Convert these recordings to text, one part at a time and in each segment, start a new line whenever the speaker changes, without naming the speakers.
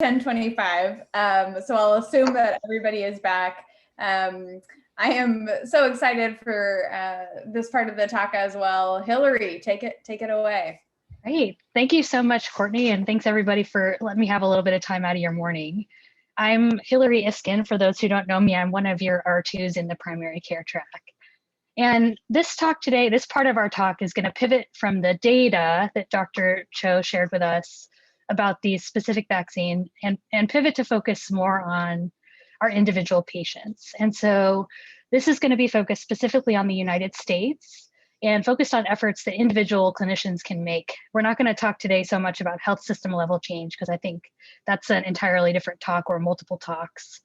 10:25, so I'll assume that everybody is back. I am so excited for this part of the talk as well. Hillary, take it away.
Great. Thank you so much, Courtney, and thanks everybody for letting me have a little bit of time out of your morning. I'm Hillary Iskin. For those who don't know me, I'm one of your R2s in the primary care track. And this talk today, this part of our talk is going to pivot from the data that Dr. Cho shared with us about these specific vaccine and pivot to focus more on our individual patients. And so this is going to be focused specifically on the United States and focused on efforts that individual clinicians can make. We're not going to talk today so much about health system level change because I think that's an entirely different talk or multiple talks.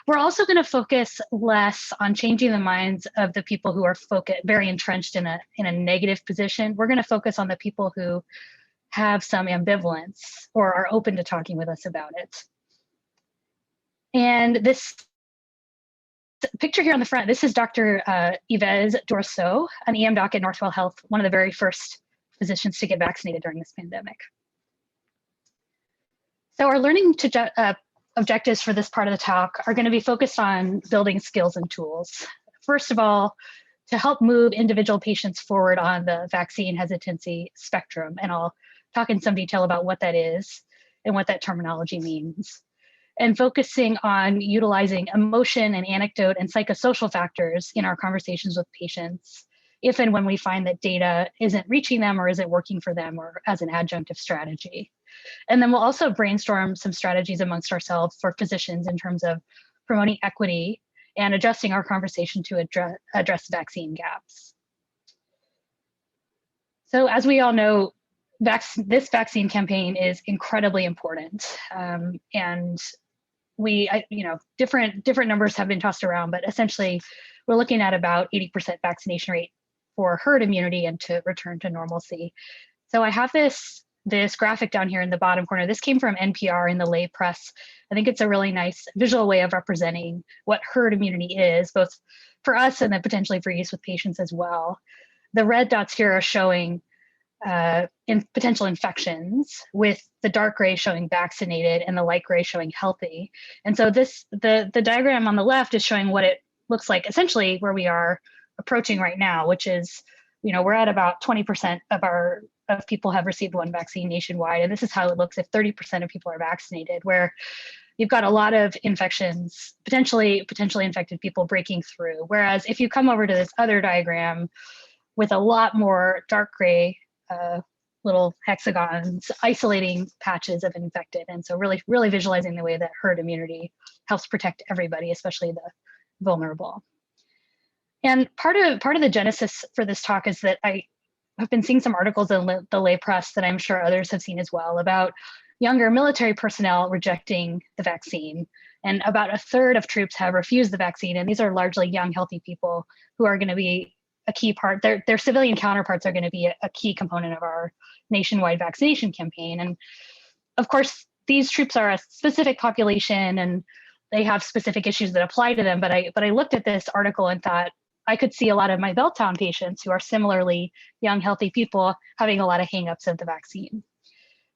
We're also going to focus less on changing the minds of the people who are very entrenched in a negative position. We're going to focus on the people who have some ambivalence or are open to talking with us about it. And this picture here on the front, this is Dr. Yves Dorceau, an EM doc at Northwell Health, one of the very first physicians to get vaccinated during this pandemic. So our learning objectives for this part of the talk are going to be focused on building skills and tools. First of all, to help move individual patients forward on the vaccine hesitancy spectrum, and I'll talk in some detail about what that is and what that terminology means. And focusing on utilizing emotion and anecdote and psychosocial factors in our conversations with patients, if and when we find that data isn't reaching them or isn't working for them or as an adjunctive strategy. And then we'll also brainstorm some strategies amongst ourselves for physicians in terms of promoting equity and adjusting our conversation to address vaccine gaps. So as we all know, this vaccine campaign is incredibly important. And different numbers have been tossed around, but essentially we're looking at about 80% vaccination rate for herd immunity and to return to normalcy. So I have this graphic down here in the bottom corner. This came from NPR in the lay press. I think it's a really nice visual way of representing what herd immunity is, both for us and then potentially for use with patients as well. The red dots here are showing potential infections, with the dark gray showing vaccinated and the light gray showing healthy. And so the diagram on the left is showing what it looks like essentially where we are approaching right now, which is, we're at about 20% of people have received one vaccine nationwide. And this is how it looks if 30% of people are vaccinated, where you've got a lot of infections, potentially infected people breaking through. Whereas if you come over to this other diagram with a lot more dark gray little hexagons isolating patches of infected. And so really visualizing the way that herd immunity helps protect everybody, especially the vulnerable. And part of the genesis for this talk is that I have been seeing some articles in the lay press that I'm sure others have seen as well about younger military personnel rejecting the vaccine. And about a third of troops have refused the vaccine. And these are largely young, healthy people who are going to be a key part. Their civilian counterparts are going to be a key component of our nationwide vaccination campaign. And of course, these troops are a specific population and they have specific issues that apply to them. But I looked at this article and thought I could see a lot of my Belltown patients who are similarly young, healthy people having a lot of hangups of the vaccine.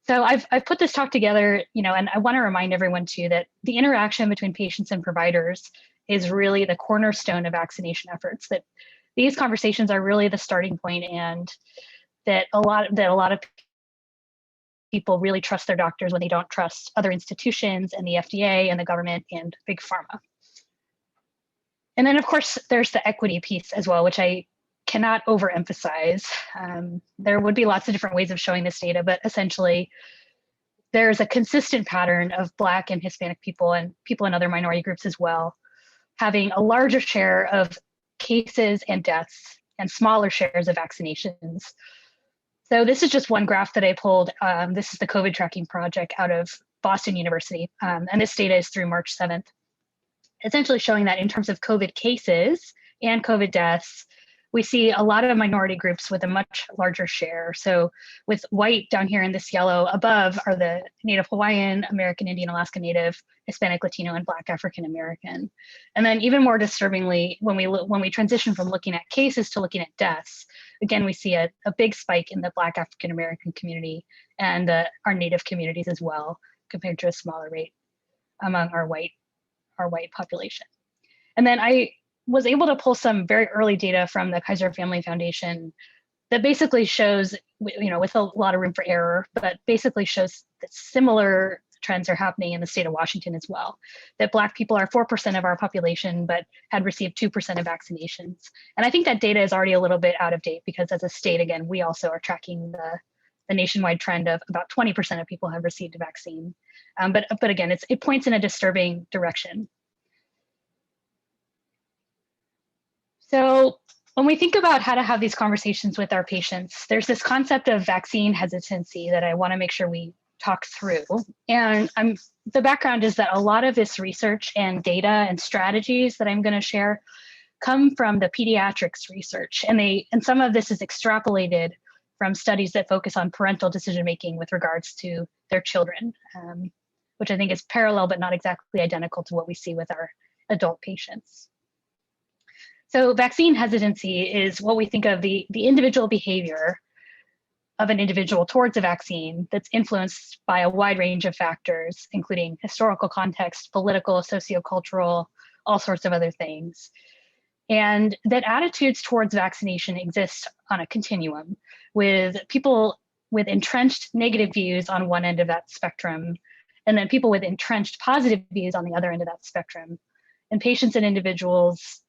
So I've put this talk together, and I want to remind everyone too that the interaction between patients and providers is really the cornerstone of vaccination efforts, that these conversations are really the starting point, and that a lot of people really trust their doctors when they don't trust other institutions and the FDA and the government and big pharma. And then of course, there's the equity piece as well, which I cannot overemphasize. There would be lots of different ways of showing this data, but essentially there's a consistent pattern of Black and Hispanic people and people in other minority groups as well, having a larger share of cases and deaths and smaller shares of vaccinations. So this is just one graph that I pulled. This is the COVID tracking project out of Boston University. And this data is through March 7th. Essentially showing that in terms of COVID cases and COVID deaths, we see a lot of minority groups with a much larger share. So with white down here in this yellow above are the Native Hawaiian, American Indian, Alaska Native, Hispanic, Latino, and Black African American. And then even more disturbingly, when we transition from looking at cases to looking at deaths, again, we see a big spike in the Black African American community and our Native communities as well. compared to a smaller rate among our white population. And then I was able to pull some very early data from the Kaiser Family Foundation that basically shows, with a lot of room for error, but basically shows that similar trends are happening in the state of Washington as well. That Black people are 4% of our population, but had received 2% of vaccinations. And I think that data is already a little bit out of date because as a state, again, we also are tracking the nationwide trend of about 20% of people have received a vaccine. But again, it points in a disturbing direction. So when we think about how to have these conversations with our patients, there's this concept of vaccine hesitancy that I want to make sure we talk through. And the background is that a lot of this research and data and strategies that I'm going to share come from the pediatrics research. And some of this is extrapolated from studies that focus on parental decision-making with regards to their children, which I think is parallel but not exactly identical to what we see with our adult patients. So vaccine hesitancy is what we think of the individual behavior of an individual towards a vaccine that's influenced by a wide range of factors, including historical context, political, sociocultural, all sorts of other things. And that attitudes towards vaccination exist on a continuum, with people with entrenched negative views on one end of that spectrum, and then people with entrenched positive views on the other end of that spectrum, and patients and individuals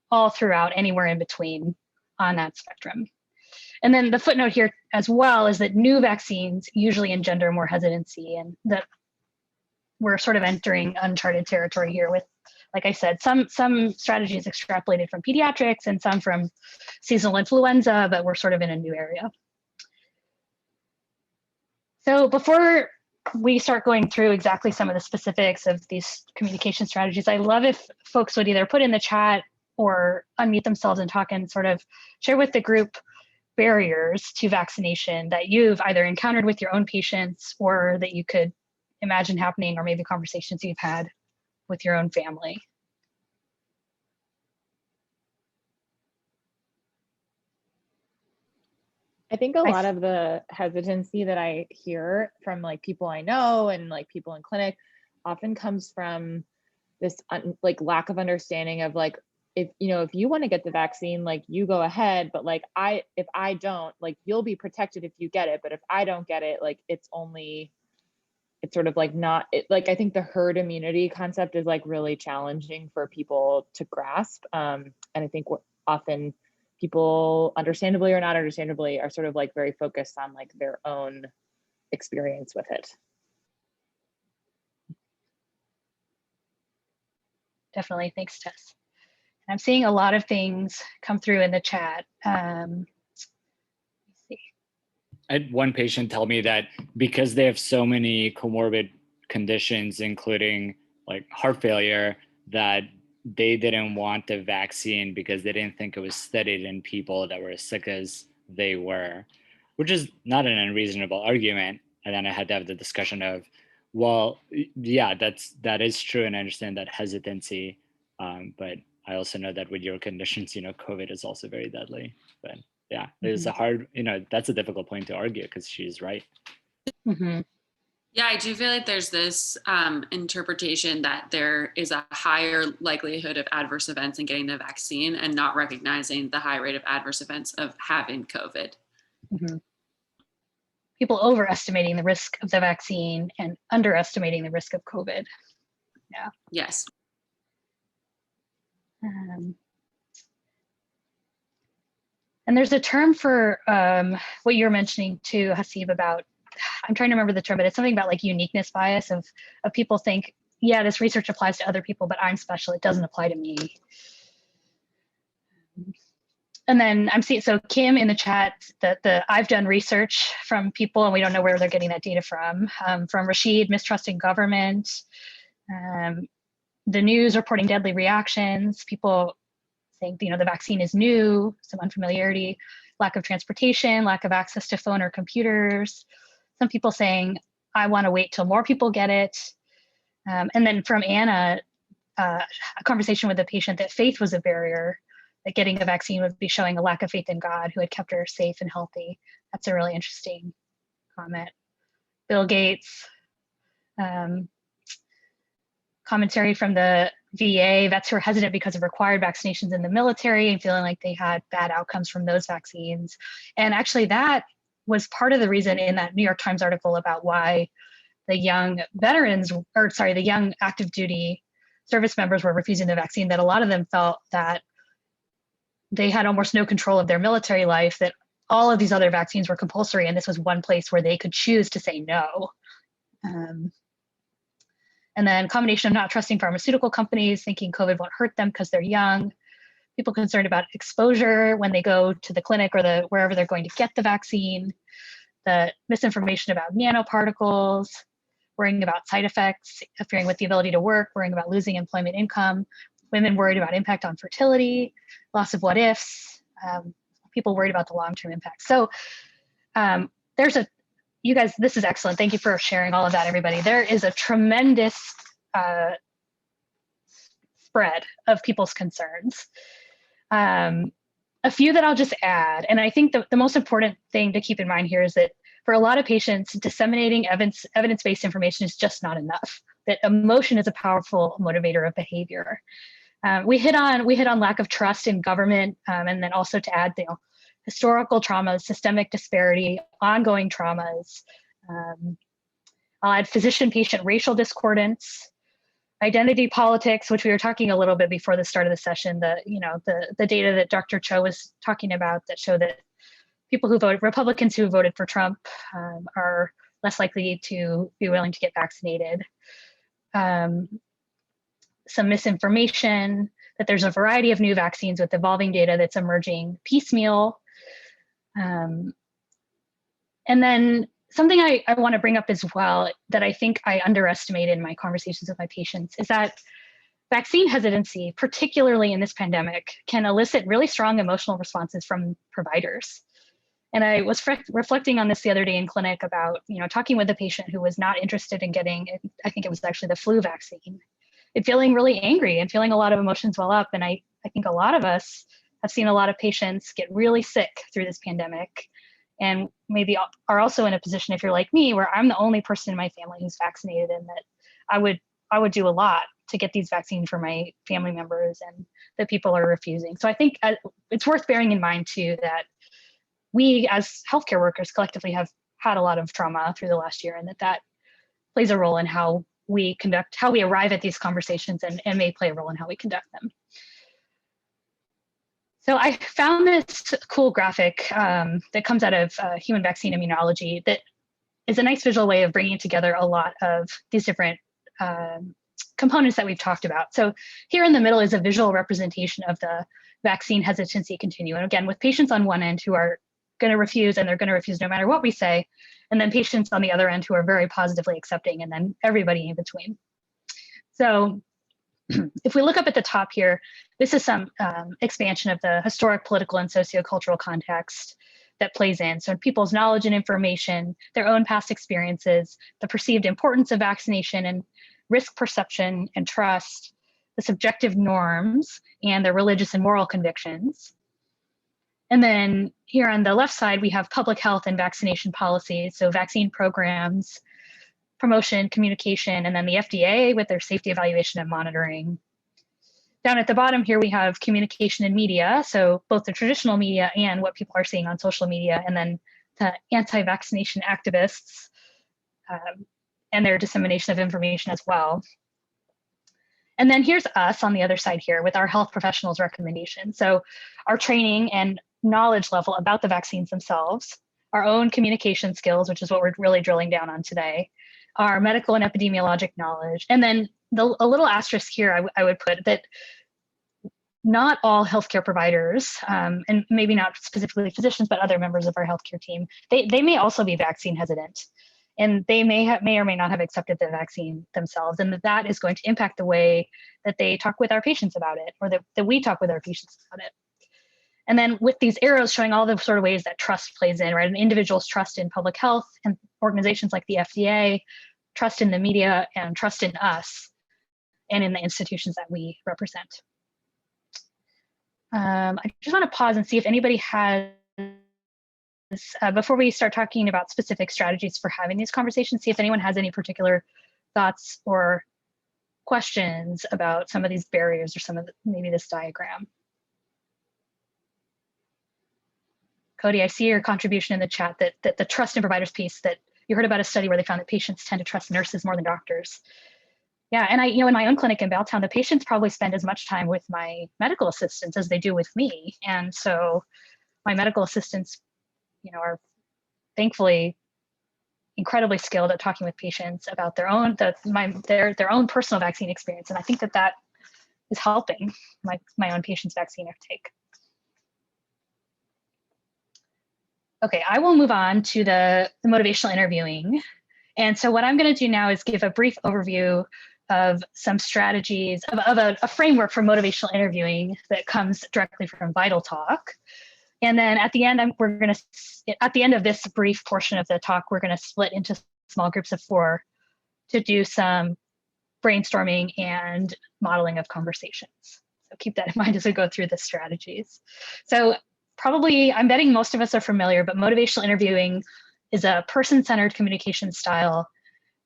all throughout, anywhere in between on that spectrum. And then the footnote here as well is that new vaccines usually engender more hesitancy, and that we're sort of entering uncharted territory here with, like I said, some strategies extrapolated from pediatrics and some from seasonal influenza, but we're sort of in a new area. So before we start going through exactly some of the specifics of these communication strategies, I love if folks would either put in the chat or unmute themselves and talk and sort of share with the group barriers to vaccination that you've either encountered with your own patients or that you could imagine happening, or maybe conversations you've had with your own family.
I think a lot of the hesitancy that I hear from like people I know and like people in clinic often comes from this like lack of understanding of like, if you want to get the vaccine, like you go ahead, but like if I don't, like you'll be protected if you get it, but if I don't get it, like it's sort of like not it, like I think the herd immunity concept is like really challenging for people to grasp, and I think often people, understandably or not understandably, are sort of like very focused on like their own experience with it.
Definitely, thanks, Tess. I'm seeing a lot of things come through in the chat. Let's see.
I had one patient tell me that because they have so many comorbid conditions, including like heart failure, that they didn't want the vaccine because they didn't think it was studied in people that were as sick as they were, which is not an unreasonable argument. And then I had to have the discussion of, well, yeah, that is true, and I understand that hesitancy, but I also know that with your conditions, COVID is also very deadly. But yeah, it's a hard, that's a difficult point to argue because she's right.
Mm-hmm.
Yeah, I do feel like there's this interpretation that there is a higher likelihood of adverse events in getting the vaccine and not recognizing the high rate of adverse events of having COVID.
Mm-hmm. People overestimating the risk of the vaccine and underestimating the risk of COVID. Yeah.
Yes.
And there's a term for what you're mentioning too, Hasib, about, I'm trying to remember the term, but it's something about like uniqueness bias of people think, yeah, this research applies to other people, but I'm special, it doesn't apply to me. And then I'm seeing, so Kim in the chat, that I've done research from people and we don't know where they're getting that data from Rashid, mistrusting government, the news reporting deadly reactions, people saying, the vaccine is new, some unfamiliarity, lack of transportation, lack of access to phone or computers. Some people saying, I want to wait till more people get it. And then from Anna, a conversation with a patient that faith was a barrier, that getting the vaccine would be showing a lack of faith in God who had kept her safe and healthy. That's a really interesting comment. Bill Gates, Commentary from the VA, vets who are hesitant because of required vaccinations in the military and feeling like they had bad outcomes from those vaccines. And actually that was part of the reason in that New York Times article about why the young the young active duty service members were refusing the vaccine, that a lot of them felt that they had almost no control of their military life, that all of these other vaccines were compulsory, and this was one place where they could choose to say no. And then combination of not trusting pharmaceutical companies, thinking COVID won't hurt them because they're young, people concerned about exposure when they go to the clinic or wherever they're going to get the vaccine, the misinformation about nanoparticles, worrying about side effects, interfering with the ability to work, worrying about losing employment income, women worried about impact on fertility, loss of what ifs, people worried about the long-term impact. So you guys, this is excellent. Thank you for sharing all of that, everybody. There is a tremendous spread of people's concerns. A few that I'll just add, and I think the most important thing to keep in mind here is that for a lot of patients, disseminating evidence-based information is just not enough, that emotion is a powerful motivator of behavior. We hit on lack of trust in government, and then also to add, historical traumas, systemic disparity, ongoing traumas. I'll add physician-patient racial discordance, identity politics, which we were talking a little bit before the start of the session. The data that Dr. Cho was talking about that show that people who voted, Republicans who voted for Trump, are less likely to be willing to get vaccinated. Some misinformation, that there's a variety of new vaccines with evolving data that's emerging piecemeal. And then something I want to bring up as well that I think I underestimate in my conversations with my patients is that vaccine hesitancy, particularly in this pandemic, can elicit really strong emotional responses from providers. And I was reflecting on this the other day in clinic about, talking with a patient who was not interested in getting, I think it was actually the flu vaccine, and feeling really angry and feeling a lot of emotions well up. And I think a lot of us have seen a lot of patients get really sick through this pandemic, and maybe are also in a position, if you're like me, where I'm the only person in my family who's vaccinated, and that I would do a lot to get these vaccines for my family members, and that people are refusing. So I think it's worth bearing in mind too that we as healthcare workers collectively have had a lot of trauma through the last year, and that plays a role in how we arrive at these conversations, and may play a role in how we conduct them. So I found this cool graphic that comes out of human vaccine immunology that is a nice visual way of bringing together a lot of these different components that we've talked about. So here in the middle is a visual representation of the vaccine hesitancy continuum. Again, with patients on one end who are going to refuse, and they're going to refuse no matter what we say, and then patients on the other end who are very positively accepting, and then everybody in between. So if we look up at the top here, this is some expansion of the historic, political, and sociocultural context that plays in. So people's knowledge and information, their own past experiences, the perceived importance of vaccination and risk perception and trust, the subjective norms, and their religious and moral convictions. And then here on the left side, we have public health and vaccination policies, so vaccine programs, promotion, communication, and then the FDA with their safety evaluation and monitoring. Down at the bottom here, we have communication and media, so both the traditional media and what people are seeing on social media, and then the anti-vaccination activists and their dissemination of information as well. And then here's us on the other side here with our health professionals' recommendations. So our training and knowledge level about the vaccines themselves, our own communication skills, which is what we're really drilling down on today, our medical and epidemiologic knowledge, and then a little asterisk here I would put that not all healthcare providers, and maybe not specifically physicians, but other members of our healthcare team, they may also be vaccine hesitant, and they may or may not have accepted the vaccine themselves, and that is going to impact the way that they talk with our patients about it, or that we talk with our patients about it. And then with these arrows showing all the sort of ways that trust plays in, right? An individual's trust in public health and organizations like the FDA, trust in the media, and trust in us and in the institutions that we represent. I just want to pause and see if anybody has, before we start talking about specific strategies for having these conversations, see if anyone has any particular thoughts or questions about some of these barriers or some of maybe this diagram? Cody, I see your contribution in the chat that the trust in providers piece, that you heard about a study where they found that patients tend to trust nurses more than doctors. Yeah, and in my own clinic in Belltown, the patients probably spend as much time with my medical assistants as they do with me. And so my medical assistants, are thankfully incredibly skilled at talking with patients about their own personal vaccine experience. And I think that is helping my own patients' vaccine uptake. Okay, I will move on to the motivational interviewing. And so what I'm going to do now is give a brief overview of some strategies of a framework for motivational interviewing that comes directly from Vital Talk. And then at the end, at the end of this brief portion of the talk, we're going to split into small groups of 4 to do some brainstorming and modeling of conversations. So keep that in mind as we go through the strategies. So probably, I'm betting most of us are familiar, but motivational interviewing is a person-centered communication style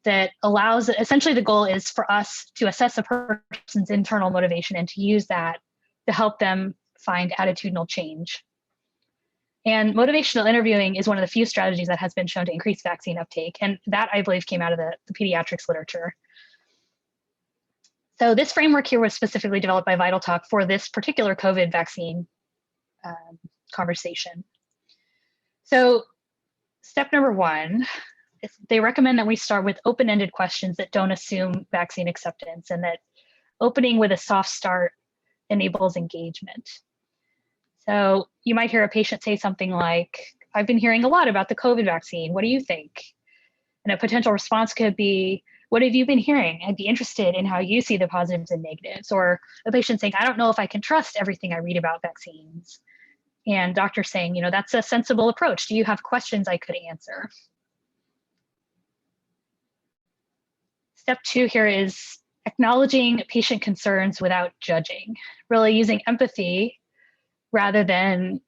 that allows, essentially the goal is for us to assess a person's internal motivation and to use that to help them find attitudinal change. And motivational interviewing is one of the few strategies that has been shown to increase vaccine uptake. And that, I believe, came out of the pediatrics literature. So this framework here was specifically developed by Vital Talk for this particular COVID vaccine conversation. So step number 1, they recommend that we start with open-ended questions that don't assume vaccine acceptance, and that opening with a soft start enables engagement. So you might hear a patient say something like, I've been hearing a lot about the COVID vaccine. What do you think? And a potential response could be, what have you been hearing? I'd be interested in how you see the positives and negatives. Or a patient saying, I don't know if I can trust everything I read about vaccines. And doctor saying, that's a sensible approach. Do you have questions I could answer? Step 2 here is acknowledging patient concerns without judging, really using empathy rather than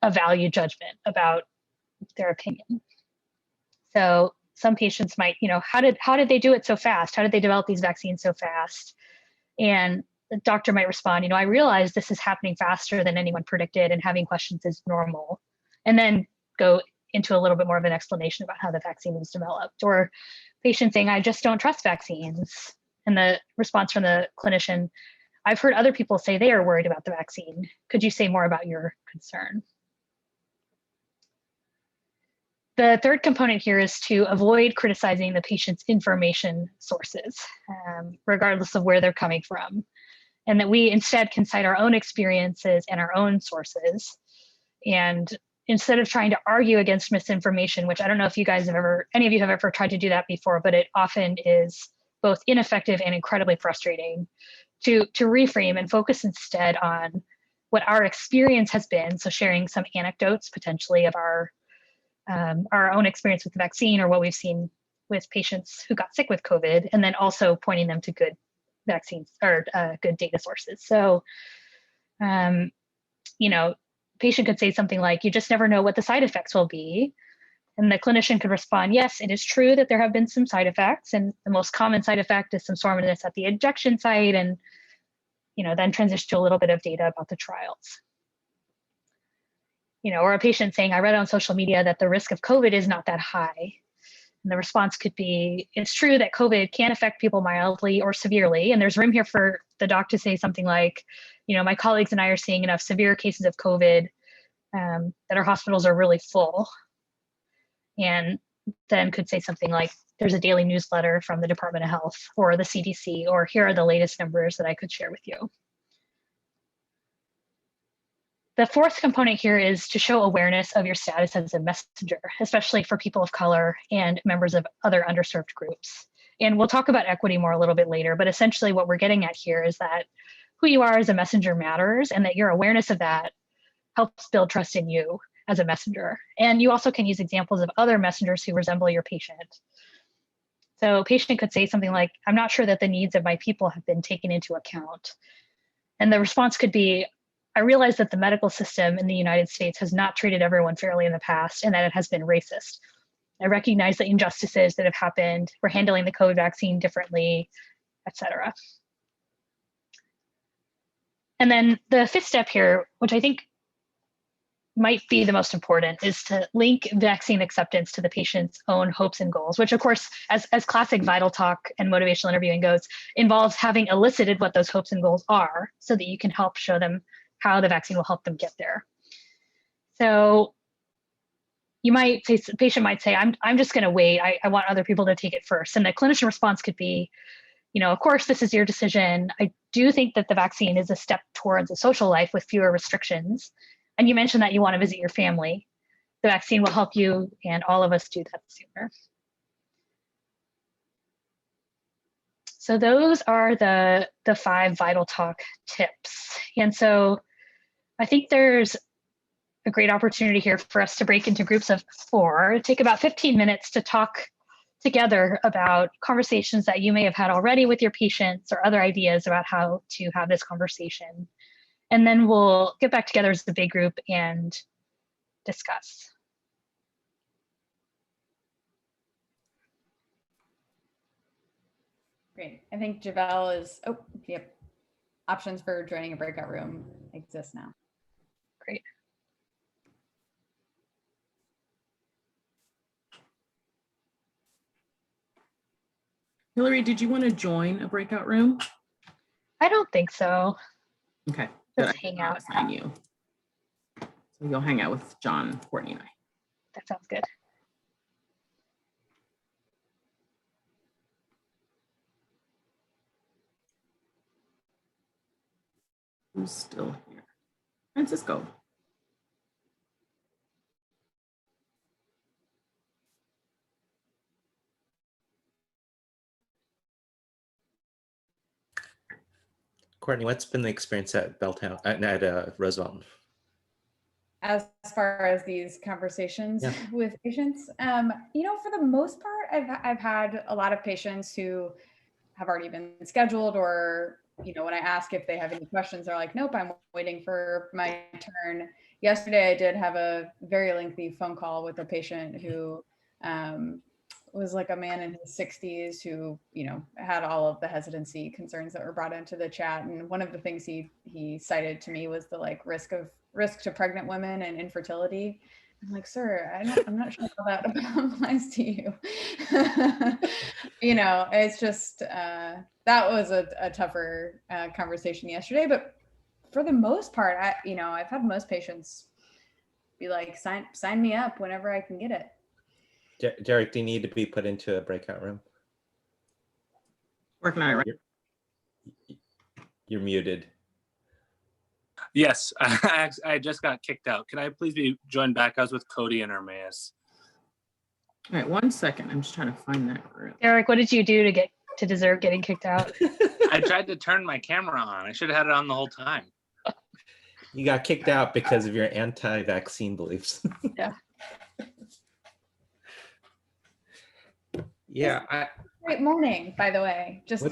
a value judgment about their opinion. So some patients might, how did they do it so fast? How did they develop these vaccines so fast? And the doctor might respond, I realize this is happening faster than anyone predicted, and having questions is normal. And then go into a little bit more of an explanation about how the vaccine was developed. Or patient saying, I just don't trust vaccines. And the response from the clinician, I've heard other people say they are worried about the vaccine. Could you say more about your concern? The third component here is to avoid criticizing the patient's information sources, regardless of where they're coming from. And that we instead can cite our own experiences and our own sources. And instead of trying to argue against misinformation, which I don't know if any of you have ever tried to do that before, but it often is both ineffective and incredibly frustrating, to reframe and focus instead on what our experience has been. So sharing some anecdotes potentially of our own experience with the vaccine, or what we've seen with patients who got sick with COVID, and then also pointing them to good vaccines or good data sources. So, patient could say something like, you just never know what the side effects will be. And the clinician could respond, yes, it is true that there have been some side effects. And the most common side effect is some soreness at the injection site, and then transition to a little bit of data about the trials. Or a patient saying, I read on social media that the risk of COVID is not that high. And the response could be, it's true that COVID can affect people mildly or severely. And there's room here for the doc to say something like, my colleagues and I are seeing enough severe cases of COVID that our hospitals are really full. And then could say something like, there's a daily newsletter from the Department of Health or the CDC, or here are the latest numbers that I could share with you. The fourth component here is to show awareness of your status as a messenger, especially for people of color and members of other underserved groups. And we'll talk about equity more a little bit later, but essentially what we're getting at here is that who you are as a messenger matters, and that your awareness of that helps build trust in you as a messenger. And you also can use examples of other messengers who resemble your patient. So a patient could say something like, I'm not sure that the needs of my people have been taken into account. And the response could be, I realize that the medical system in the United States has not treated everyone fairly in the past, and that it has been racist. I recognize the injustices that have happened. We're handling the COVID vaccine differently, et cetera. And then the fifth step here, which I think might be the most important, is to link vaccine acceptance to the patient's own hopes and goals, which of course, as classic Vital Talk and motivational interviewing goes, involves having elicited what those hopes and goals are so that you can help show them how the vaccine will help them get there. So you might say, the patient might say, I'm just gonna wait, I want other people to take it first. And the clinician response could be, of course, this is your decision. I do think that the vaccine is a step towards a social life with fewer restrictions. And you mentioned that you want to visit your family. The vaccine will help you and all of us do that sooner. So those are the 5 Vital Talk tips. And so I think there's a great opportunity here for us to break into groups of 4, take about 15 minutes to talk together about conversations that you may have had already with your patients or other ideas about how to have this conversation. And then we'll get back together as a big group and discuss.
Great. I think Javel is, yep. Options for joining a breakout room exist now.
Great.
Hillary, did you want to join a breakout room?
I don't think so.
Okay.
Just hang out.
Assign you. So you'll hang out with John, Courtney, and I.
That sounds good.
Who's still here? Francisco.
Courtney, what's been the experience at Belltown, at Roosevelt?
As far as these conversations with patients, for the most part, I've had a lot of patients who have already been scheduled, or when I ask if they have any questions, they're like, nope, I'm waiting for my turn. Yesterday, I did have a very lengthy phone call with a patient who was like a man in his 60s who, had all of the hesitancy concerns that were brought into the chat. And one of the things he cited to me was the risk to pregnant women and infertility. I'm like, sir, I'm not sure how that applies to you. It's just, that was a tougher conversation yesterday, but for the most part, I've had most patients be like, sign me up whenever I can get it.
Derek, do you need to be put into a breakout room?
Working on it, right?
You're muted.
Yes, I just got kicked out. Can I please be joined back? I was with Cody and Hermes.
All right, 1 second. I'm just trying to find that group.
Eric, what did you do to deserve getting kicked out?
I tried to turn my camera on. I should have had it on the whole time.
You got kicked out because of your anti-vaccine beliefs.
Yeah.
Yeah.
Great morning, by the way. Just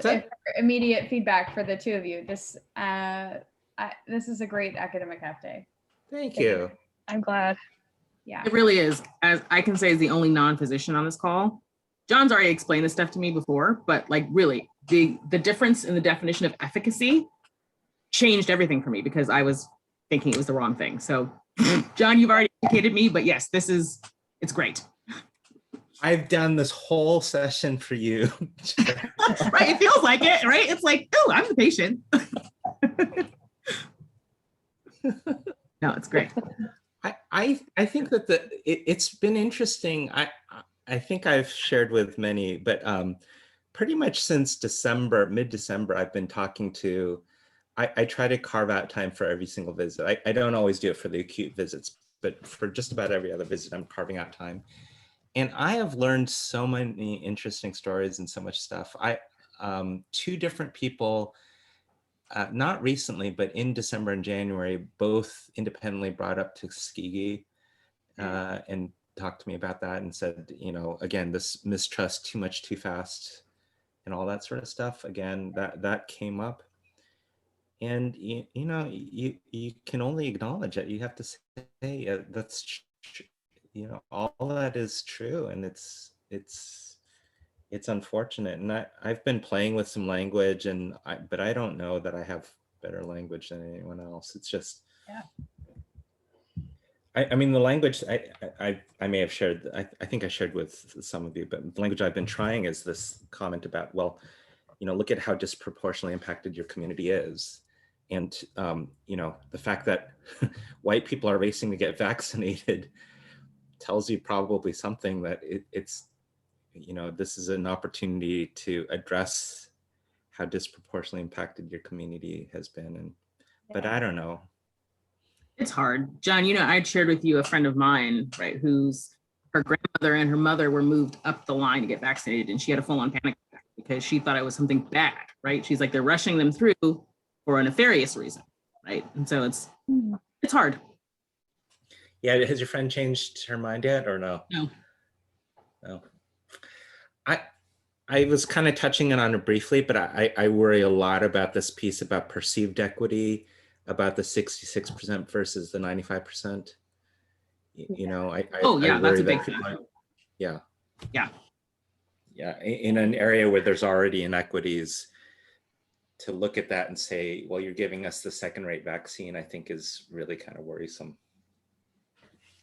immediate feedback for the two of you. This is a great academic half day.
Thank you.
I'm glad.
Yeah.
It really is. As I can say, as the only non-physician on this call, John's already explained this stuff to me before, but really the difference in the definition of efficacy changed everything for me because I was thinking it was the wrong thing. So John, you've already educated me, but yes, it's great.
I've done this whole session for you.
Right, it feels like it, right? It's like, oh, I'm the patient. No, it's great.
I think that it's been interesting. I think I've shared with many, but pretty much since mid-December, I've been talking to, I try to carve out time for every single visit. I don't always do it for the acute visits, but for just about every other visit, I'm carving out time. And I have learned so many interesting stories and so much stuff. 2 different people, not recently, but in December and January, both independently brought up Tuskegee and talked to me about that and said, again, this mistrust too much, too fast and all that sort of stuff. Again, that came up. And, you can only acknowledge it. You have to say, all that is true, and it's unfortunate. And I've been playing with some language, but I don't know that I have better language than anyone else. It's just,
Yeah.
I mean, the language I may have shared, I think I shared with some of you, but the language I've been trying is this comment about, well, look at how disproportionately impacted your community is. And, the fact that white people are racing to get vaccinated tells you probably something, that it's, this is an opportunity to address how disproportionately impacted your community has been. But I don't know.
It's hard. John, I shared with you a friend of mine, right, whose her grandmother and her mother were moved up the line to get vaccinated, and she had a full-on panic attack because she thought it was something bad, right? She's like, they're rushing them through for a nefarious reason, right? And so it's hard.
Yeah, has your friend changed her mind yet, or no? No. I was kind of touching on it briefly, but I worry a lot about this piece about perceived equity, about the 66% versus the 95%. I
that's a big thing.
Yeah.
Yeah.
Yeah, in an area where there's already inequities, to look at that and say, well, you're giving us the second-rate vaccine, I think is really kind of worrisome.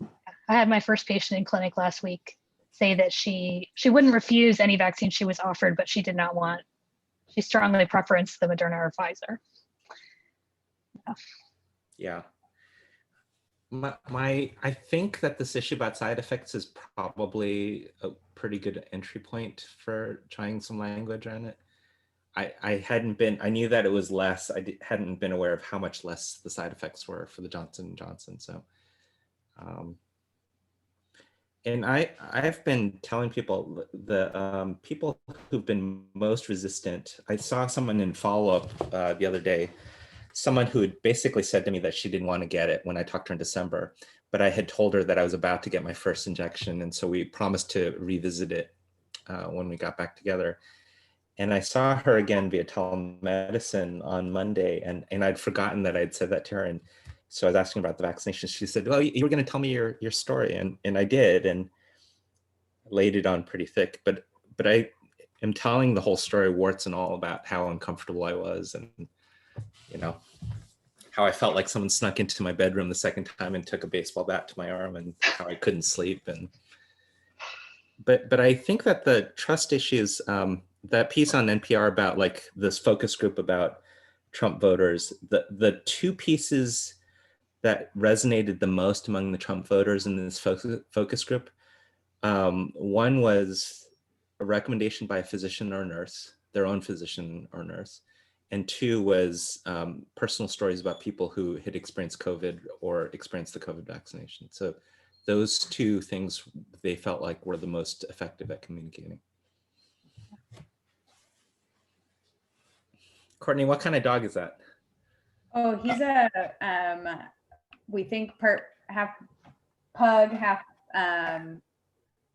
I had my first patient in clinic last week say that she wouldn't refuse any vaccine she was offered, but she strongly preferenced the Moderna or Pfizer.
Yeah. I think that this issue about side effects is probably a pretty good entry point for trying some language on it. I knew that it was less. Hadn't been aware of how much less the side effects were for the Johnson & Johnson. So, and I've been telling people, the people who've been most resistant, I saw someone in follow-up the other day, someone who had basically said to me that she didn't want to get it when I talked to her in December, but I had told her that I was about to get my first injection. And so we promised to revisit it when we got back together. And I saw her again via telemedicine on Monday, and I'd forgotten that I'd said that to her. And so I was asking about the vaccination. She said, well, you were going to tell me your story. And I did, and laid it on pretty thick. But I am telling the whole story, warts and all, about how uncomfortable I was, and how I felt like someone snuck into my bedroom the second time and took a baseball bat to my arm, and how I couldn't sleep. But I think that the trust issues, that piece on NPR about like this focus group about Trump voters, the two pieces that resonated the most among the Trump voters in this focus group, one was a recommendation by a physician or nurse, their own physician or nurse. And two was personal stories about people who had experienced COVID or experienced the COVID vaccination. So those two things they felt like were the most effective at communicating. Courtney, what kind of dog is that?
Oh, he's a, we think half pug, half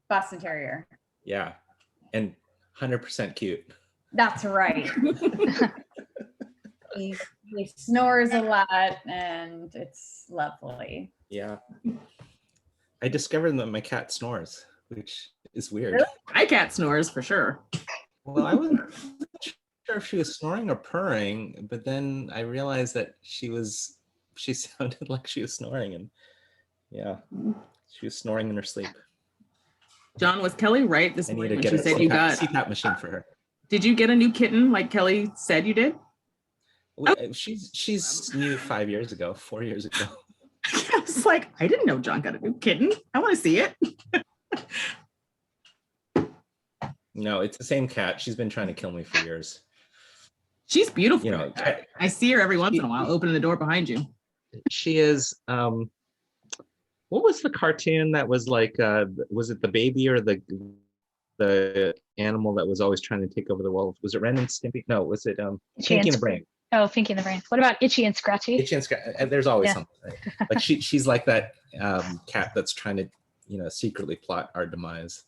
Boston Terrier.
Yeah, and 100% cute.
That's right. He snores a lot, and it's lovely.
Yeah. I discovered that my cat snores, which is weird.
Really?
My cat snores for sure.
Well, I wasn't sure if she was snoring or purring, but then I realized that she sounded like she was snoring, and yeah, she was snoring in her sleep.
John, was Kelly right this morning when she said you got a
CPAP machine for her?
Did you get a new kitten like Kelly said you did?
She's new 4 years ago.
I was like, I didn't know John got a new kitten. I want to see it.
No, it's the same cat. She's been trying to kill me for years.
She's beautiful. I see her every once in a while opening the door behind you.
She is. What was the cartoon that was like? Was it the baby or the animal that was always trying to take over the world? Was it Ren and Stimpy? No, was it Pinky and the Brain?
Oh, Pinky and the Brain. What about Itchy and Scratchy?
Itchy and Scratchy. There's always something. Right? Like she's like that cat that's trying to secretly plot our demise.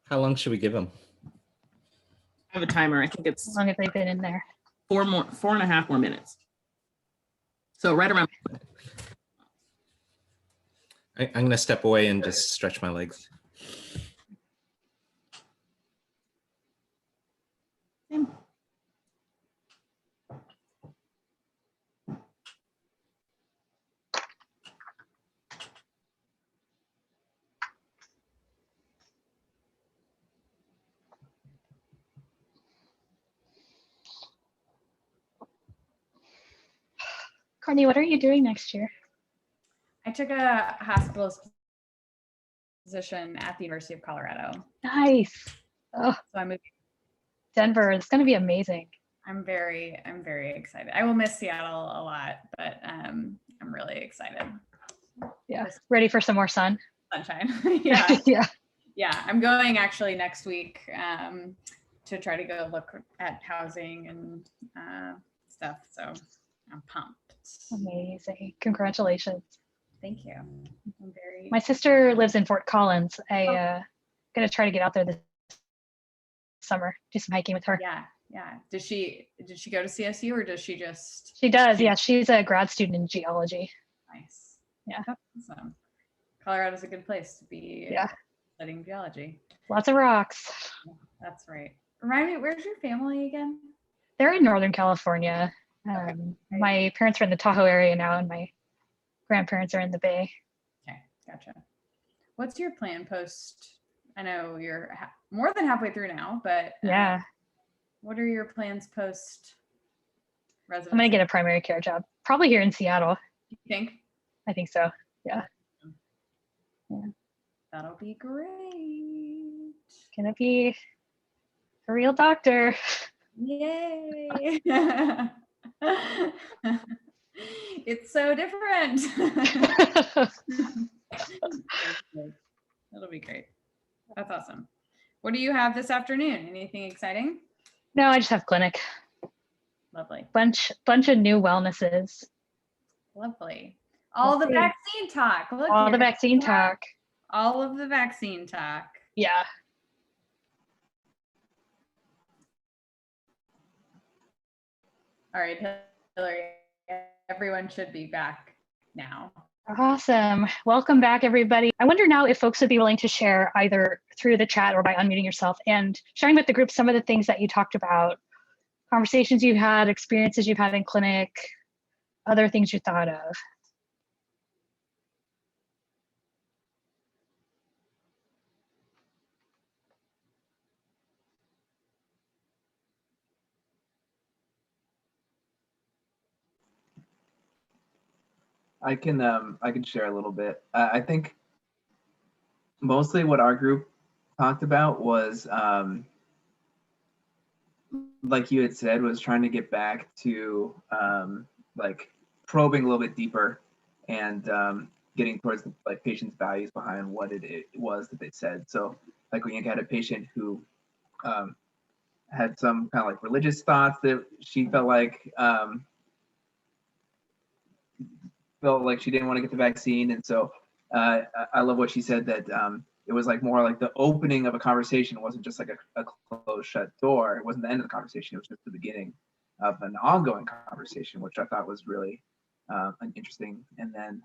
How long should we give him?
I have a timer. I think it's
As long as they've been in there.
4.5 more minutes. So right around.
I'm going to step away and just stretch my legs.
Courtney, what are you doing next year?
I took a hospitalist position at the University of Colorado.
Nice. Oh,
So I moved.
Denver. It's going to be amazing.
I'm very excited. I will miss Seattle a lot, but I'm really excited.
Yeah. Ready for some more sun?
Sunshine. Yeah.
Yeah.
Yeah. I'm going actually next week to try to go look at housing and stuff. So I'm pumped.
Amazing. Congratulations.
Thank you. I'm very.
My sister lives in Fort Collins. I'm going to try to get out there this summer, do some hiking with her.
Yeah. Yeah. Did she go to CSU or does she just?
She does. Yeah. She's a grad student in geology.
Nice.
Yeah.
Awesome. Colorado's a good place to be.
Yeah.
Studying geology.
Lots of rocks.
Yeah, that's right. Remind me, where's your family again?
They're in Northern California. My parents are in the Tahoe area now, and my grandparents are in the Bay.
Okay, gotcha. What's your plan post? I know you're more than halfway through now, but
yeah.
What are your plans post residency?
I'm going to get a primary care job, probably here in Seattle.
You think?
I think so. Yeah. Yeah.
That'll be great.
Gonna be a real doctor.
Yay. It's so different. That'll be great. That's awesome. What do you have this afternoon? Anything exciting?
No, I just have clinic.
Lovely.
Bunch of new wellnesses.
Lovely. All the vaccine talk. Look,
all the vaccine talk.
All of the vaccine talk.
Yeah.
All right, Hillary, everyone should be back now.
Awesome. Welcome back, everybody. I wonder now if folks would be willing to share either through the chat or by unmuting yourself and sharing with the group some of the things that you talked about, conversations you've had, experiences you've had in clinic, other things you thought of.
I can share a little bit. I think mostly what our group talked about was, like you had said, was trying to get back to like probing a little bit deeper and getting towards the patient's values behind what it was that they said. So like when you had a patient who had some kind of like religious thoughts that she felt like she didn't want to get the vaccine. And so I love what she said, that it was like more like the opening of a conversation. It wasn't just like a closed shut door. It wasn't the end of the conversation. It was just the beginning of an ongoing conversation, which I thought was really interesting. And then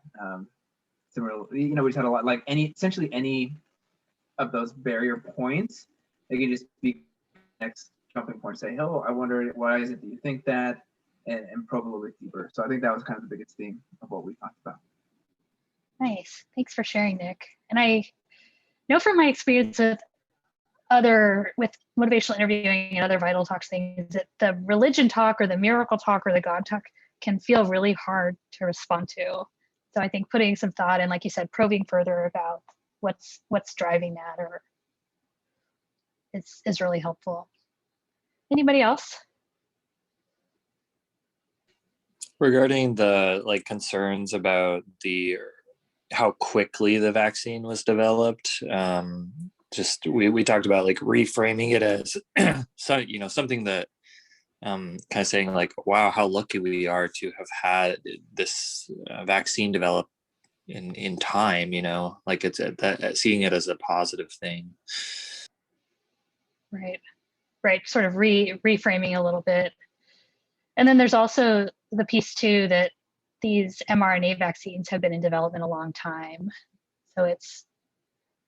similarly, we just had a lot, like essentially any of those barrier points, they could just be next jumping point, say, oh, I wonder, why is it that you think that? And probe a little bit deeper. So I think that was kind of the biggest theme of what we talked about.
Nice. Thanks for sharing, Nick. And I know from my experience with motivational interviewing and other vital talks things, that the religion talk or the miracle talk or the God talk can feel really hard to respond to. So I think putting some thought and, like you said, probing further about what's driving that is really helpful. Anybody else?
Regarding the concerns about how quickly the vaccine was developed, we talked about reframing it as something that kind of saying wow, how lucky we are to have had this vaccine developed in time, it's seeing it as a positive thing.
Right, sort of reframing a little bit. And then there's also the piece too that these mRNA vaccines have been in development a long time. So it's,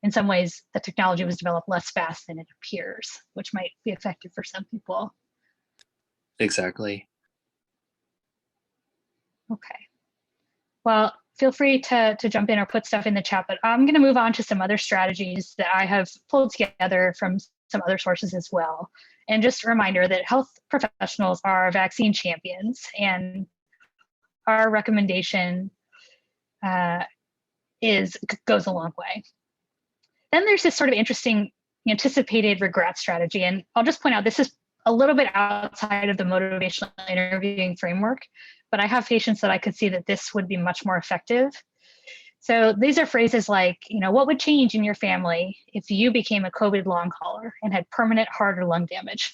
in some ways, the technology was developed less fast than it appears, which might be effective for some people.
Exactly.
Okay. Well, feel free to jump in or put stuff in the chat, but I'm going to move on to some other strategies that I have pulled together from some other sources as well. And just a reminder that health professionals are vaccine champions, and our recommendation goes a long way. Then there's this sort of interesting anticipated regret strategy. And I'll just point out, this is a little bit outside of the motivational interviewing framework, but I have patients that I could see that this would be much more effective. So these are phrases like, what would change in your family if you became a COVID long hauler and had permanent heart or lung damage?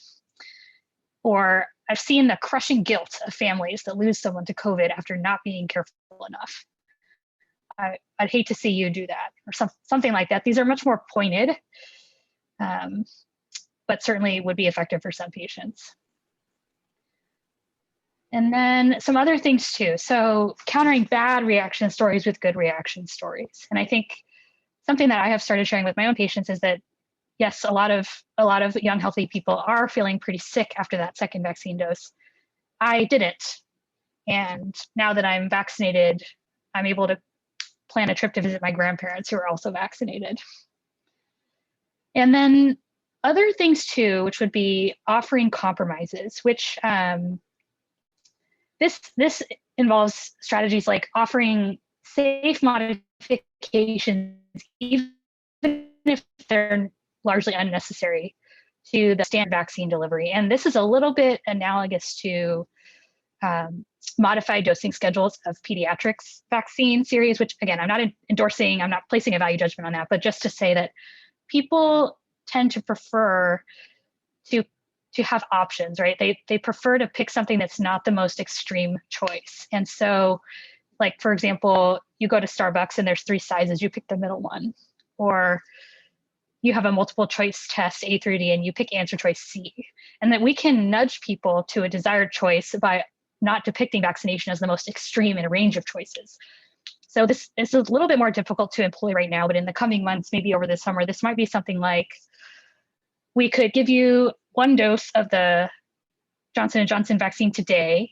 Or I've seen the crushing guilt of families that lose someone to COVID after not being careful enough. I'd hate to see you do that, or something like that. These are much more pointed, but certainly would be effective for some patients. And then some other things too. So countering bad reaction stories with good reaction stories. And I think something that I have started sharing with my own patients is that, yes, a lot of young, healthy people are feeling pretty sick after that second vaccine dose. I didn't. And now that I'm vaccinated, I'm able to plan a trip to visit my grandparents who are also vaccinated. And then other things too, which would be offering compromises, which this involves strategies like offering safe modifications, even if they're largely unnecessary, to the standard vaccine delivery. And this is a little bit analogous to modified dosing schedules of pediatrics vaccine series, which again, I'm not endorsing, I'm not placing a value judgment on that, but just to say that people tend to prefer to have options, right? They prefer to pick something that's not the most extreme choice. And so, like, for example, you go to Starbucks and there's 3 sizes, you pick the middle one. Or you have a multiple choice test, A through D, and you pick answer choice C. And that we can nudge people to a desired choice by not depicting vaccination as the most extreme in a range of choices. So this is a little bit more difficult to employ right now, but in the coming months, maybe over the summer, this might be something like, we could give you 1 dose of the Johnson & Johnson vaccine today.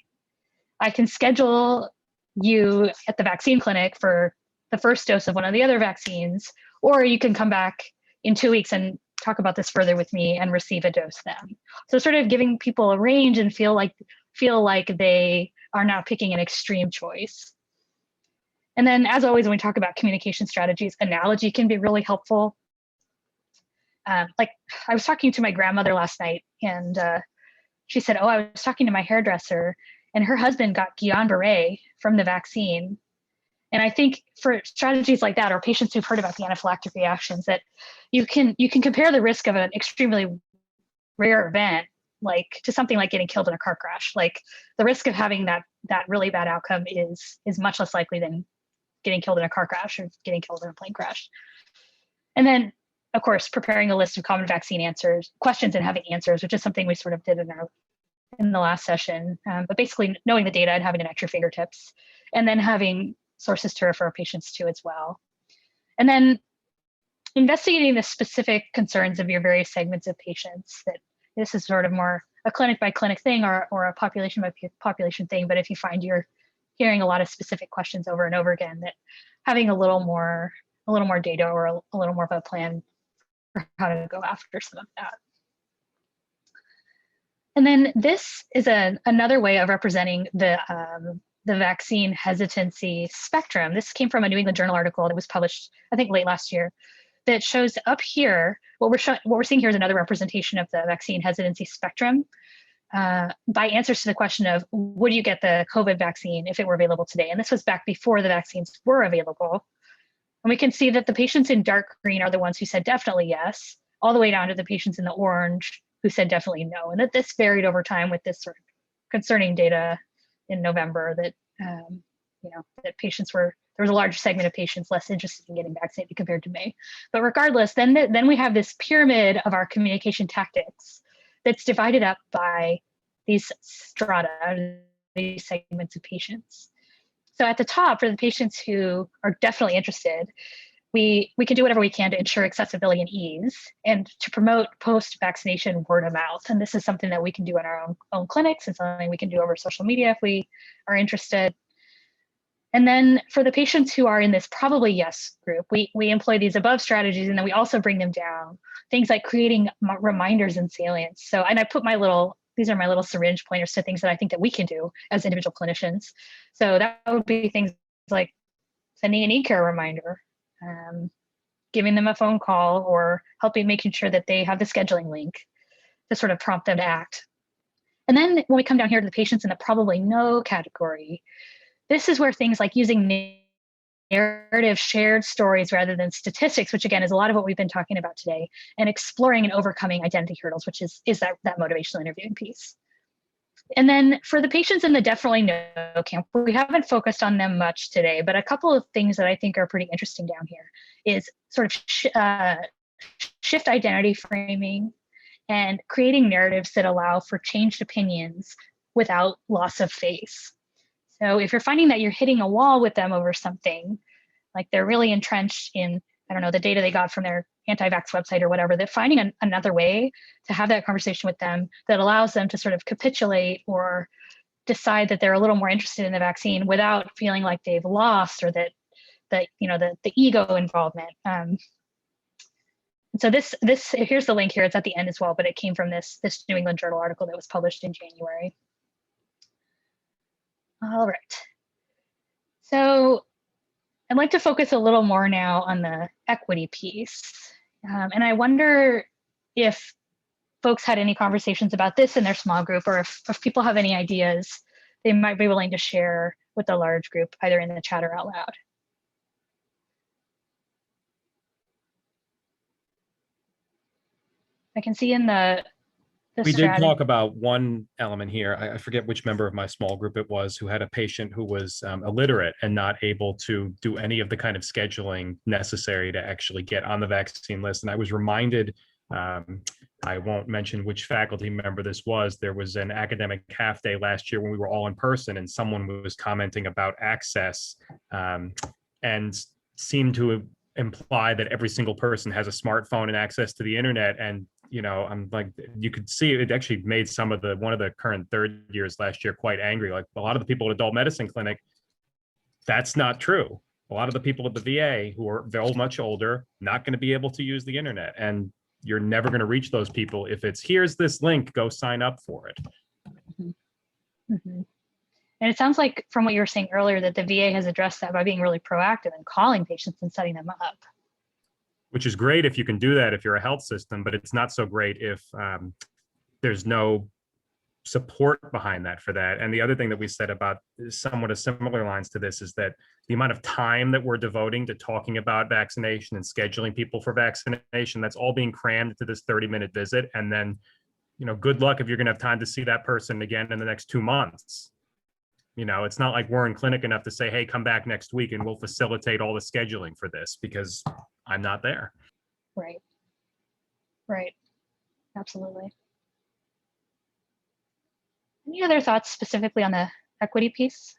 I can schedule you at the vaccine clinic for the first dose of one of the other vaccines, or you can come back in 2 weeks and talk about this further with me and receive a dose then. So sort of giving people a range and feel like they are not picking an extreme choice. And then, as always, when we talk about communication strategies, analogy can be really helpful. Like, I was talking to my grandmother last night, and she said, I was talking to my hairdresser, and her husband got Guillain-Barré from the vaccine. And I think for strategies like that, or patients who've heard about the anaphylactic reactions, that you can compare the risk of an extremely rare event, like, to something like getting killed in a car crash. Like, the risk of having that really bad outcome is much less likely than getting killed in a car crash or getting killed in a plane crash. And then, of course, preparing a list of common vaccine questions and having answers, which is something we sort of did in the last session. But basically knowing the data and having it at your fingertips, and then having sources to refer patients to as well. And then investigating the specific concerns of your various segments of patients. That this is sort of more a clinic by clinic thing or a population by population thing. But if you find you're hearing a lot of specific questions over and over again, that having a little more data or a little more of a plan for how to go after some of that. And then this is another way of representing the vaccine hesitancy spectrum. This came from a New England Journal article that was published, I think, late last year, that shows up here, what we're seeing here is another representation of the vaccine hesitancy spectrum by answers to the question of, would you get the COVID vaccine if it were available today? And this was back before the vaccines were available. And we can see that the patients in dark green are the ones who said definitely yes, all the way down to the patients in the orange who said definitely no. And that this varied over time with this sort of concerning data in November that, that there was a large segment of patients less interested in getting vaccinated compared to May. But regardless, then we have this pyramid of our communication tactics that's divided up by these strata, these segments of patients. So at the top, for the patients who are definitely interested, we can do whatever we can to ensure accessibility and ease and to promote post-vaccination word of mouth. And this is something that we can do in our own clinics. It's something we can do over social media if we are interested. And then for the patients who are in this probably yes group, we employ these above strategies, and then we also bring them down. Things like creating reminders and salience. So, and I put these are my little syringe pointers to things that I think that we can do as individual clinicians. So that would be things like sending an e-care reminder, giving them a phone call, or making sure that they have the scheduling link to sort of prompt them to act. And then when we come down here to the patients in the probably no category, this is where things like using narrative shared stories rather than statistics, which again is a lot of what we've been talking about today, and exploring and overcoming identity hurdles, which is that motivational interviewing piece. And then for the patients in the definitely no camp, we haven't focused on them much today, but a couple of things that I think are pretty interesting down here is sort of shift identity framing and creating narratives that allow for changed opinions without loss of face. So if you're finding that you're hitting a wall with them over something, like they're really entrenched in, I don't know, the data they got from their anti-vax website or whatever, they're finding another way to have that conversation with them that allows them to sort of capitulate or decide that they're a little more interested in the vaccine without feeling like they've lost, or that the ego involvement. So this here's the link here. It's at the end as well, but it came from this New England Journal article that was published in January. All right. So I'd like to focus a little more now on the equity piece. And I wonder if folks had any conversations about this in their small group, or if people have any ideas they might be willing to share with the large group, either in the chat or out loud. I can see in the
we did talk about one element here. I forget which member of my small group it was who had a patient who was illiterate and not able to do any of the kind of scheduling necessary to actually get on the vaccine list. And I was reminded, I won't mention which faculty member this was, there was an academic half day last year when we were all in person, and someone was commenting about access and seemed to imply that every single person has a smartphone and access to the internet. And I'm like, you could see it actually made one of the current third years last year quite angry. Like, a lot of the people at adult medicine clinic, that's not true. A lot of the people at the VA who are much older, not going to be able to use the internet. And you're never going to reach those people if it's, here's this link, go sign up for it.
Mm-hmm. Mm-hmm. And it sounds like from what you were saying earlier that the VA has addressed that by being really proactive and calling patients and setting them up.
Which is great if you can do that if you're a health system, but it's not so great if there's no support behind that for that. And the other thing that we said about somewhat of similar lines to this is that the amount of time that we're devoting to talking about vaccination and scheduling people for vaccination, that's all being crammed into this 30-minute visit. And then, good luck if you're going to have time to see that person again in the next 2 months. It's not like we're in clinic enough to say, hey, come back next week and we'll facilitate all the scheduling for this, because I'm not there.
Right. Right. Absolutely. Any other thoughts specifically on the equity piece?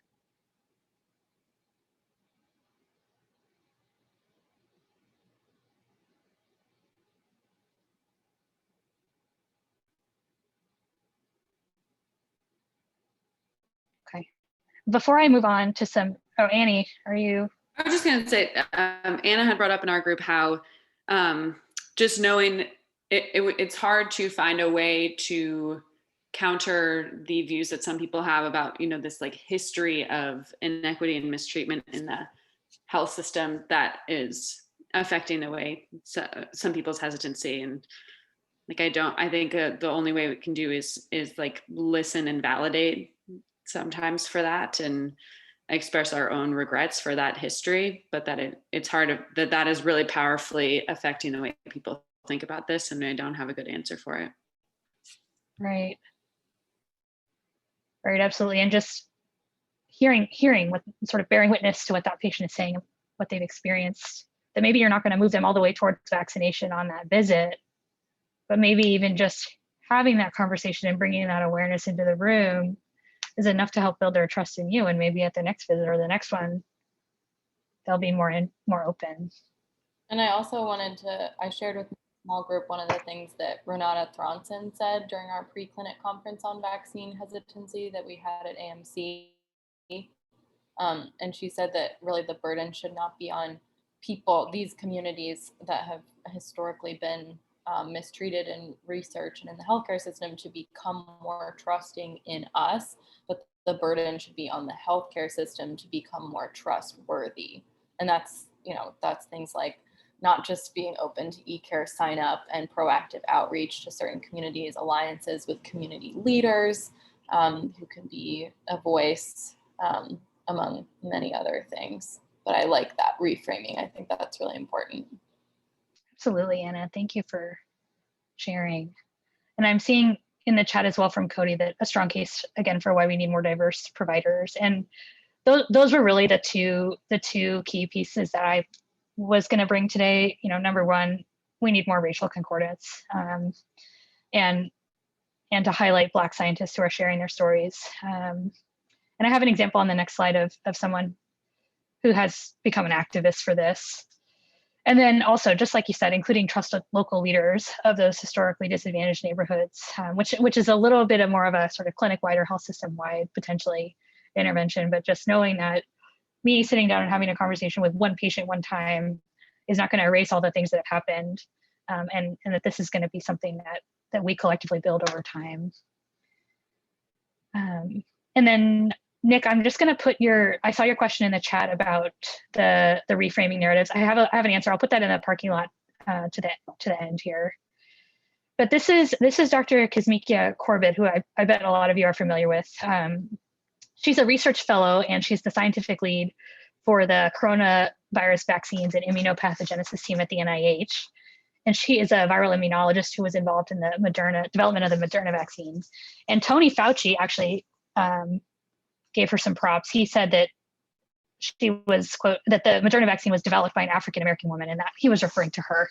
Okay. Before I move on to Annie, are you?
I was just going to say, Anna had brought up in our group how just knowing it's hard to find a way to counter the views that some people have about, this like history of inequity and mistreatment in the health system that is affecting the way some people's hesitancy. And I think the only way we can do is like listen and validate sometimes for that, and express our own regrets for that history, but that it's hard that is really powerfully affecting the way people think about this, and I don't have a good answer for it.
Right. Right, absolutely. And just hearing what sort of bearing witness to what that patient is saying, what they've experienced, that maybe you're not going to move them all the way towards vaccination on that visit, but maybe even just having that conversation and bringing that awareness into the room is enough to help build their trust in you. And maybe at the next visit or the next one, they'll be more open.
And I also I shared with my small group one of the things that Renata Thronson said during our pre-clinic conference on vaccine hesitancy that we had at AMC. And she said that really the burden should not be on people, these communities that have historically been mistreated in research and in the healthcare system, to become more trusting in us, but the burden should be on the healthcare system to become more trustworthy. And that's things like not just being open to e-care sign up and proactive outreach to certain communities, alliances with community leaders who can be a voice among many other things. But I like that reframing. I think that's really important.
Absolutely, Anna. Thank you for sharing. And I'm seeing in the chat as well from Cody that a strong case again for why we need more diverse providers. And those were really the two key pieces that I was going to bring today. Number one, we need more racial concordance, and to highlight Black scientists who are sharing their stories. And I have an example on the next slide of someone who has become an activist for this. And then also, just like you said, including trusted local leaders of those historically disadvantaged neighborhoods, which is a little bit of more of a sort of clinic-wide or health system-wide potentially intervention. But just knowing that me sitting down and having a conversation with one patient one time is not going to erase all the things that have happened, and that this is going to be something that we collectively build over time. And then Nick, I'm just going to put I saw your question in the chat about the reframing narratives. I have an answer. I'll put that in the parking lot to the end here. But this is Dr. Kizmikia Corbett, who I bet a lot of you are familiar with. She's a research fellow, and she's the scientific lead for the coronavirus vaccines and immunopathogenesis team at the NIH. And she is a viral immunologist who was involved in the development of the Moderna vaccine. And Tony Fauci actually gave her some props. He said that she was, quote, that the Moderna vaccine was developed by an African-American woman, and that he was referring to her.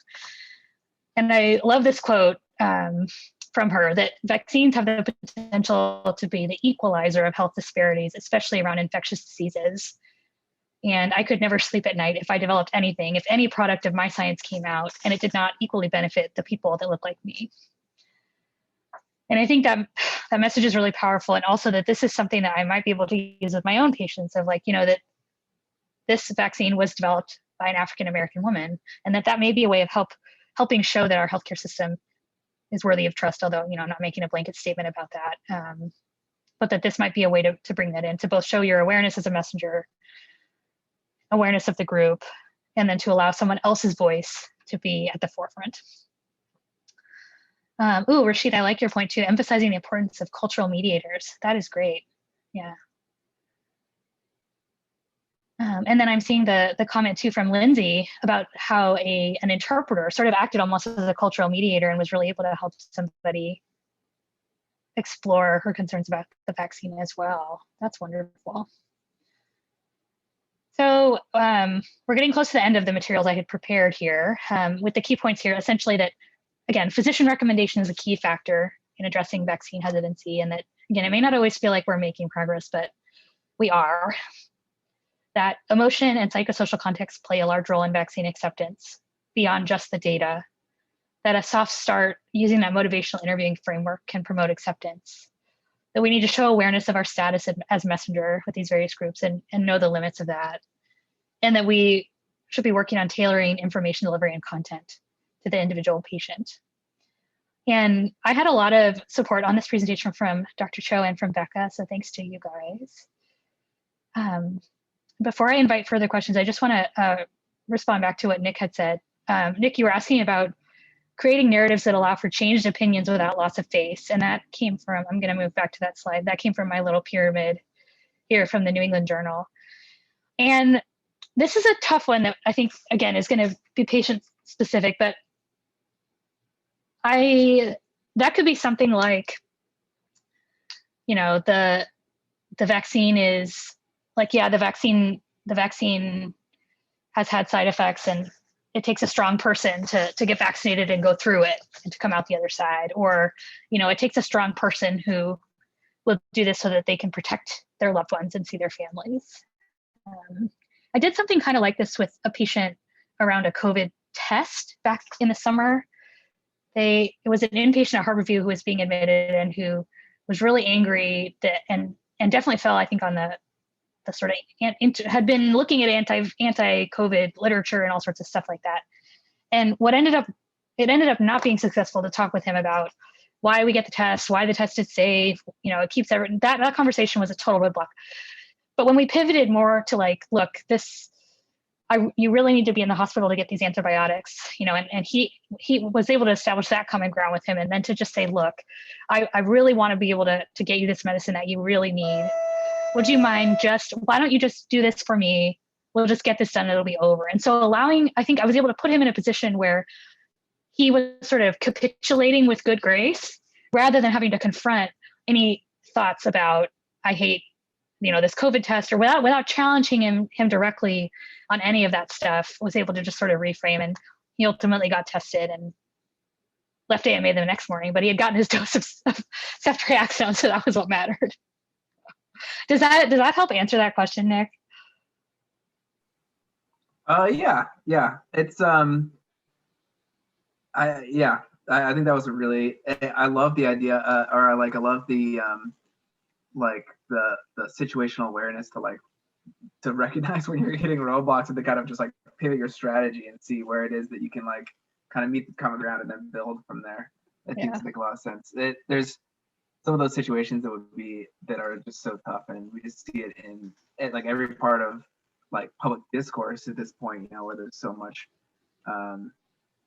And I love this quote from her, that vaccines have the potential to be the equalizer of health disparities, especially around infectious diseases. And I could never sleep at night if I developed anything, if any product of my science came out and it did not equally benefit the people that look like me. And I think that message is really powerful. And also that this is something that I might be able to use with my own patients of that this vaccine was developed by an African-American woman, and that may be a way of helping show that our healthcare system is worthy of trust, although, I'm not making a blanket statement about that. But that this might be a way to bring that in, to both show your awareness as a messenger, awareness of the group, and then to allow someone else's voice to be at the forefront. Rashid, I like your point too, emphasizing the importance of cultural mediators. That is great. Yeah. And then I'm seeing the comment too from Lindsay about how an interpreter sort of acted almost as a cultural mediator and was really able to help somebody explore her concerns about the vaccine as well. That's wonderful. So we're getting close to the end of the materials I had prepared here, with the key points here, essentially that, again, physician recommendation is a key factor in addressing vaccine hesitancy, and that, again, it may not always feel like we're making progress, but we are. That emotion and psychosocial context play a large role in vaccine acceptance beyond just the data. That a soft start using that motivational interviewing framework can promote acceptance. That we need to show awareness of our status as messenger with these various groups and know the limits of that. And that we should be working on tailoring information delivery and content to the individual patient. And I had a lot of support on this presentation from Dr. Cho and from Becca, so thanks to you guys. Before I invite further questions, I just want to respond back to what Nick had said. Nick, you were asking about creating narratives that allow for changed opinions without loss of face. And that came from, I'm going to move back to that slide, that came from my little pyramid here from the New England Journal. And this is a tough one that I think, again, is going to be patient specific, but that could be something like, the vaccine is like, yeah, the vaccine has had side effects, and it takes a strong person to get vaccinated and go through it and to come out the other side. Or, it takes a strong person who will do this so that they can protect their loved ones and see their families. I did something kind of like this with a patient around a COVID test back in the summer. It was an inpatient at Harborview who was being admitted and who was really angry and definitely fell, I think, on the sort of had been looking at anti-COVID literature and all sorts of stuff like that. And it ended up not being successful to talk with him about why we get the test, why the test is safe. It keeps everything. That conversation was a total roadblock. But when we pivoted more to like, look, you really need to be in the hospital to get these antibiotics, and he was able to establish that common ground with him. And then to just say, look, I really want to be able to get you this medicine that you really need. Would you mind why don't you just do this for me? We'll just get this done. It'll be over. And so I think I was able to put him in a position where he was sort of capitulating with good grace rather than having to confront any thoughts about, I hate, this COVID test, or without challenging him directly on any of that stuff, was able to just sort of reframe. And he ultimately got tested and left AMA the next morning, but he had gotten his dose of ceftriaxone, so that was what mattered. Does that help answer that question, Nick?
Yeah. It's I think that was I love the idea, I love the the situational awareness to recognize when you're hitting roadblocks and to kind of just pivot your strategy and see where it is that you can kind of meet the common ground and then build from there. It seems to make a lot of sense. There's some of those situations that are just so tough, and we just see it in every part of public discourse at this point, where there's so much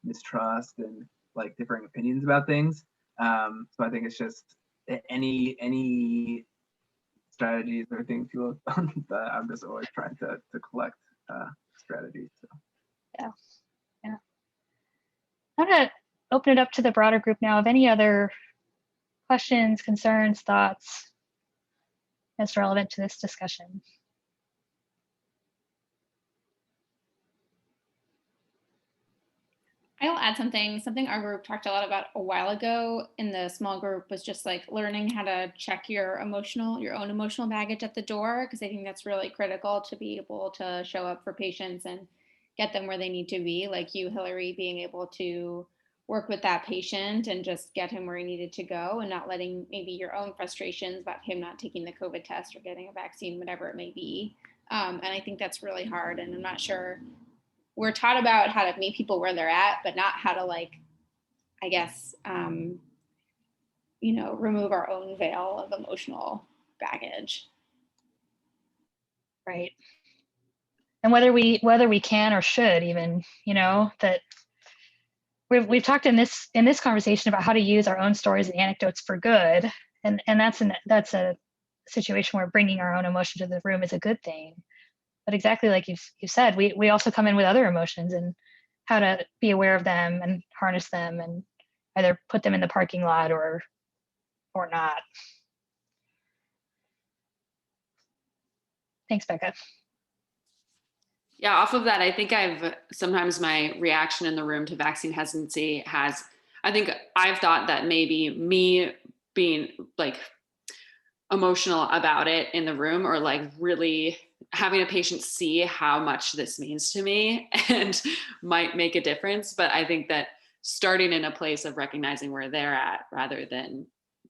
mistrust and differing opinions about things. So I think it's just any strategies or things you have done that I'm just always trying to collect strategies. So.
Yeah. I'm gonna open it up to the broader group now. Of any other questions, concerns, thoughts that's relevant to this discussion?
I'll add something our group talked a lot about a while ago in the small group was just learning how to check your own emotional baggage at the door, because I think that's really critical to be able to show up for patients and get them where they need to be. Like you, Hillary, being able to work with that patient and just get him where he needed to go, and not letting maybe your own frustrations about him not taking the COVID test or getting a vaccine, whatever it may be. And I think that's really hard. And I'm not sure we're taught about how to meet people where they're at, but not how to remove our own veil of emotional baggage.
Right. And whether we can or should even, that we've talked in this conversation about how to use our own stories and anecdotes for good. And that's a situation where bringing our own emotion to the room is a good thing. But exactly like you said, we also come in with other emotions and how to be aware of them and harness them and either put them in the parking lot or not. Thanks, Becca.
Yeah, off of that, I think sometimes my reaction in the room to vaccine hesitancy I've thought that maybe me being emotional about it in the room, or really having a patient see how much this means to me and might make a difference. But I think that starting in a place of recognizing where they're at rather than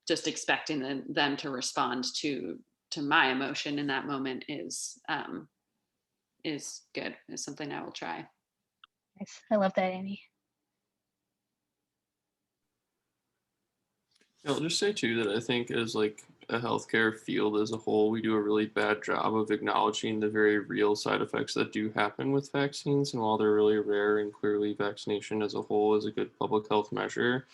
just expecting them to respond to my emotion in that moment is good. Is something I will try.
Nice. I love that, Amy.
I'll just say too that I think as a healthcare field as a whole, we do a really bad job of acknowledging the very real side effects that do happen with vaccines. And while they're really rare, and clearly vaccination as a whole is a good public health measure,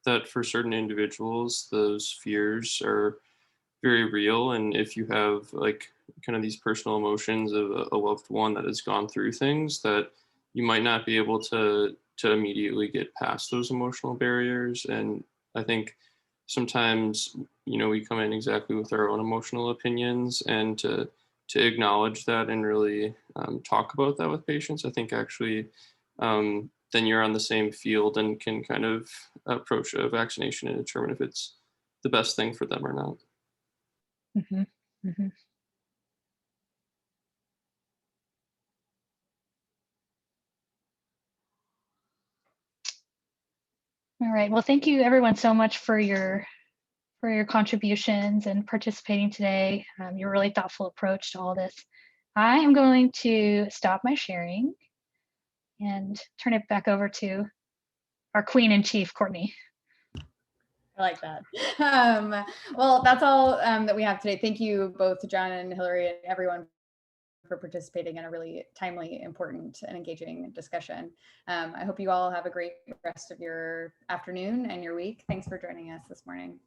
that for certain individuals, those fears are very real. And if you have kind of these personal emotions of a loved one that has gone through things, that you might not be able to immediately get past those emotional barriers. And I think sometimes, we come in exactly with our own emotional opinions, and to acknowledge that and really talk about that with patients, I think actually then you're on the same field and can kind of approach a vaccination and determine if it's the best thing for them or not.
Mm-hmm. Mm-hmm. All right. Well, thank you everyone so much for your contributions and participating today. Your really thoughtful approach to all this. I am going to stop my sharing and turn it back over to our Queen in Chief, Courtney.
I like that. Well, that's all that we have today. Thank you both to John and Hillary and everyone for participating in a really timely, important, and engaging discussion. I hope you all have a great rest of your afternoon and your week. Thanks for joining us this morning.